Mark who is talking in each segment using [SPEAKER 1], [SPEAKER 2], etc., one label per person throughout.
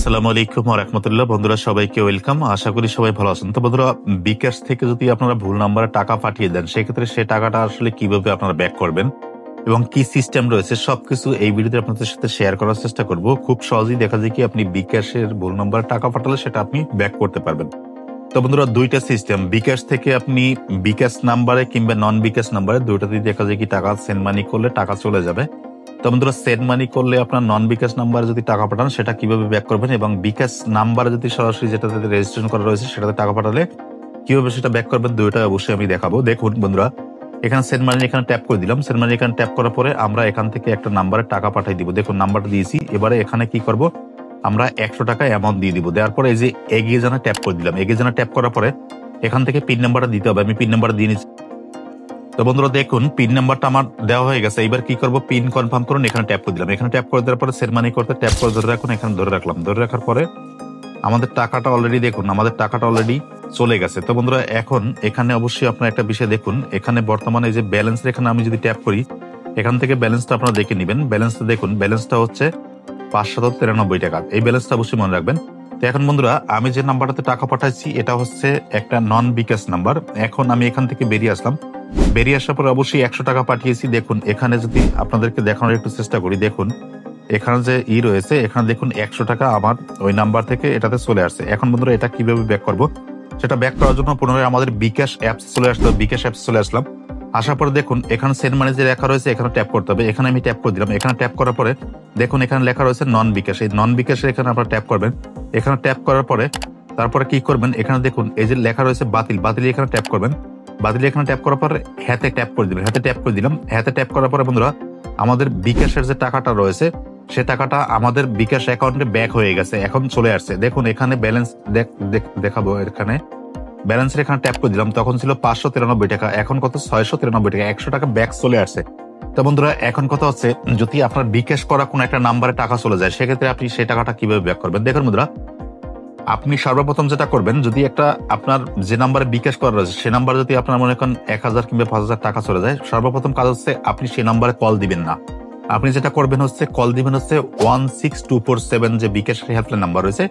[SPEAKER 1] আসসালামু আলাইকুম ওয়া রাহমাতুল্লাহ। বন্ধুরা সবাইকে ওয়েলকাম। আশা করি সবাই ভালো আছেন। তো বন্ধুরা, বিকাশ থেকে যদি আপনারা ভুল নাম্বারে টাকা পাঠিয়ে দেন, সেক্ষেত্রে সে টাকাটা আসলে কিভাবে আপনারা ব্যাক করবেন এবং কি সিস্টেম রয়েছে সবকিছু এই ভিডিওতে আপনাদের সাথে শেয়ার করার চেষ্টা করব। খুব সহজেই দেখা যায় কি আপনি বিকাশের ভুল নাম্বারে টাকা পাঠালে সেটা আপনি ব্যাক করতে পারবেন। তো বন্ধুরা, দুইটা সিস্টেম, বিকাশ থেকে আপনি বিকাশ নাম্বারে কিংবা নন বিকাশ নাম্বারে দুইটাতেই দেখা যায় কি টাকা সেন্ড মানি করলে টাকা চলে যাবে। তো বন্ধুরা, সেন্ড মানি করলে আপনার নন বিকাশ নাম্বারে যদি টাকা পাঠান সেটা কিভাবে ব্যাক করবেন এবং বিকাশ নাম্বারে যদি সরাসরি যেটাতে রেজিস্ট্রেশন করা রয়েছে সেটাতে টাকা পাঠালে কিভাবে সেটা ব্যাক করবেন, দুইটা অবশ্যই আমি দেখাবো। দেখুন বন্ধুরা, এখানে সেন্ড মানি এখানে ট্যাপ করে দিলাম। সেন্ড মানি এখানে ট্যাপ করার পরে আমরা এখান থেকে একটা নাম্বারে টাকা পাঠিয়ে দিব। দেখুন নাম্বারটা দিয়েছি। এবারে এখানে কি করব, আমরা 100 টাকা অ্যামাউন্ট দিয়ে দিব। দেওয়ার পরে এই যে এগিয়ে জানা ট্যাপ করে দিলাম। এগিয়ে জানা ট্যাপ করার পরে এখান থেকে পিন নাম্বারটা দিতে হবে। আমি পিন নাম্বারটা দিয়ে নিচ্ছি। তো বন্ধুরা দেখুন, পিন নাম্বারটা আমার দেওয়া হয়ে গেছে। এবার কি করব, পিন কনফার্ম করুন, এখানে ট্যাপ করে দিলাম। এখানে ট্যাপ করে দেওয়ার পরে সেন্ড মানি করতে ট্যাপ করে ধরে রাখুন। এখানে ধরে রাখলাম। ধরে রাখার পরে আমাদের টাকাটা অলরেডি দেখুন, আমাদের টাকাটা অলরেডি চলে গেছে। তো বন্ধুরা, এখন এখানে অবশ্যই আপনার একটা বিষয় দেখুন, এখানে বর্তমানে যে ব্যালেন্স, এখানে আমি যদি ট্যাপ করি এখান থেকে ব্যালেন্সটা আপনারা দেখে নেবেন। ব্যালেন্সটা দেখুন, ব্যালেন্সটা হচ্ছে 593 টাকা। এই ব্যালেন্সটা অবশ্যই মনে রাখবেন। তো এখন বন্ধুরা, আমি যে নাম্বারটাতে টাকা পাঠাচ্ছি এটা হচ্ছে একটা নন বিকাশ নাম্বার। এখন আমি এখান থেকে বেরিয়ে আসলাম। বেরিয়ে আসার পরে অবশ্যই 100 টাকা পাঠিয়েছি। দেখুন এখানে যদি আপনাদেরকে দেখানোর একটু চেষ্টা করি, দেখুন এখানে যে রয়েছে, এখানে দেখুন 100 টাকা আমার ওই নাম্বার থেকে এটাতে চলে আসছে। এখন বন্ধুরা, এটা কিভাবে ব্যাক করব, সেটা ব্যাক করার জন্য পুনরায় আমাদের বিকাশ অ্যাপস চলে আসতে হবে। বিকাশ অ্যাপস চলে আসলাম। আসার পরে দেখুন এখানে সেন্ড মানি যে লেখা রয়েছে এখানে ট্যাপ করতে হবে। এখানে আমি ট্যাপ করে দিলাম। এখানে ট্যাপ করার পরে দেখুন এখানে লেখা রয়েছে নন বিকাশ। এই নন বিকাশে এখানে আপনারা ট্যাপ করবেন। এখানে ট্যাপ করার পরে তারপরে কি করবেন, এখানে দেখুন এই যে লেখা রয়েছে বাতিল, বাতিল এখানে ট্যাপ করবেন। বাতিল এখানে ট্যাপ করার পরে হাতে ট্যাপ করে দিবেন। হাতে ট্যাপ করে দিলাম। হাতে ট্যাপ করার পরে বন্ধুরা, আমাদের বিকাশের যে টাকাটা রয়েছে সে টাকাটা আমাদের বিকাশ অ্যাকাউন্টে ব্যাক হয়ে গেছে, এখন চলে আসছে। দেখুন এখানে ব্যালেন্স দেখাবো। এখানে ব্যালেন্সের এখানে ট্যাপ করে দিলাম, তখন ছিল 593 টাকা, এখন কত 693 টাকা। 100 টাকা ব্যাক চলে আসছে। তো বন্ধুরা, এখন কথা হচ্ছে যদি আপনার বিকাশ করা কোনো একটা নাম্বারে টাকা চলে যায় সেক্ষেত্রে আপনি সেই টাকাটা কিভাবে ব্যাক করবেন। দেখুন বন্ধুরা, আপনি সর্বপ্রথম যেটা করবেন, যদি একটা আপনার যে নাম্বারে বিকাশ করা রয়েছে সে নাম্বারে যদি আপনার মনে করেন 1000 কিংবা 5000 টাকা চলে যায়, সর্বপ্রথম কাজ হচ্ছে আপনি সেই নাম্বারে কল দিবেন না। আপনি যেটা করবেন হচ্ছে কল দিবেন হচ্ছে 16247 যে বিকাশের হেল্পলাইন নাম্বার রয়েছে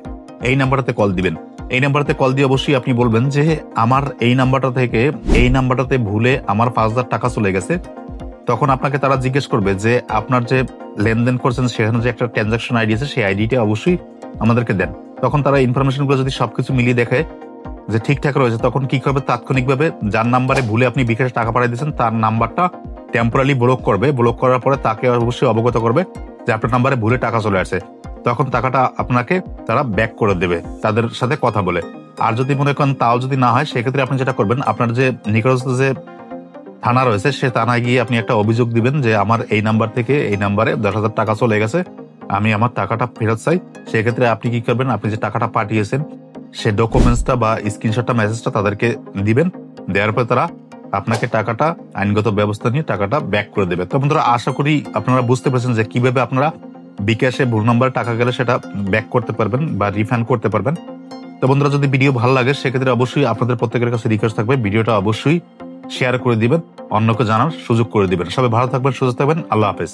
[SPEAKER 1] এই নাম্বারটাতে কল দিবেন। এই নাম্বারটাতে কল দিয়ে অবশ্যই আপনি বলবেন যে আমার এই নাম্বারটা থেকে এই নাম্বারটাতে ভুলে আমার 5000 টাকা চলে গেছে। তখন আপনাকে তারা জিজ্ঞেস করবে যে আপনার যে লেনদেন করছেন সেখানে যে একটা ট্রানজাকশন আইডি আছে সেই আইডিটা অবশ্যই আমাদেরকে দেন। তখন তারা ইনফরমেশন গুলো যদি সবকিছু মিলিয়ে দেখে যে ঠিকঠাক রয়েছে, তখন কি করবে, তাৎক্ষণিকভাবে যার নাম্বারে ভুলে আপনি বিকাশে টাকা পাঠিয়ে দিয়েছেন তার নাম্বারটা টেম্পোরারি ব্লক করবে। ব্লক করার পরে তাকে অবশ্যই অবগত করবে যে আপনার নাম্বারে ভুলে টাকা চলে আসে। তখন টাকাটা আপনাকে তারা ব্যাক করে দেবে তাদের সাথে কথা বলে। আর যদি মনে করেন তাও যদি না হয়, সেক্ষেত্রে আপনি যেটা করবেন, আপনার যে নিকটস্থ যে থানা রয়েছে সে থানায় গিয়ে আপনি একটা অভিযোগ দিবেন যে আমার এই নাম্বার থেকে এই নাম্বারে 10,000 টাকা চলে গেছে, আমি আমার টাকাটা ফেরত চাই। সেক্ষেত্রে আপনি কি করবেন, আপনি যে টাকাটা পাঠিয়েছেন সে ডকুমেন্টসটা বা স্ক্রিনশটটা মেসেজটা তাদেরকে দিবেন। দেওয়ার পর তারা আপনাকে টাকাটা আইনগত ব্যবস্থা নিয়ে টাকাটা ব্যাক করে দেবে। তো বন্ধুরা, আশা করি আপনারা বুঝতে পেরেছেন যে কিভাবে আপনারা বিকাশে ভুল নাম্বারে টাকা গেলে সেটা ব্যাক করতে পারবেন বা রিফান্ড করতে পারবেন। তো বন্ধুরা, যদি ভিডিও ভালো লাগে সেক্ষেত্রে অবশ্যই আপনাদের প্রত্যেকের কাছে রিকোয়েস্ট থাকবে ভিডিওটা অবশ্যই শেয়ার করে দিবেন, অন্যকে জানার সুযোগ করে দিবেন। সবাই ভালো থাকবেন, সুস্থ থাকবেন। আল্লাহ হাফেজ।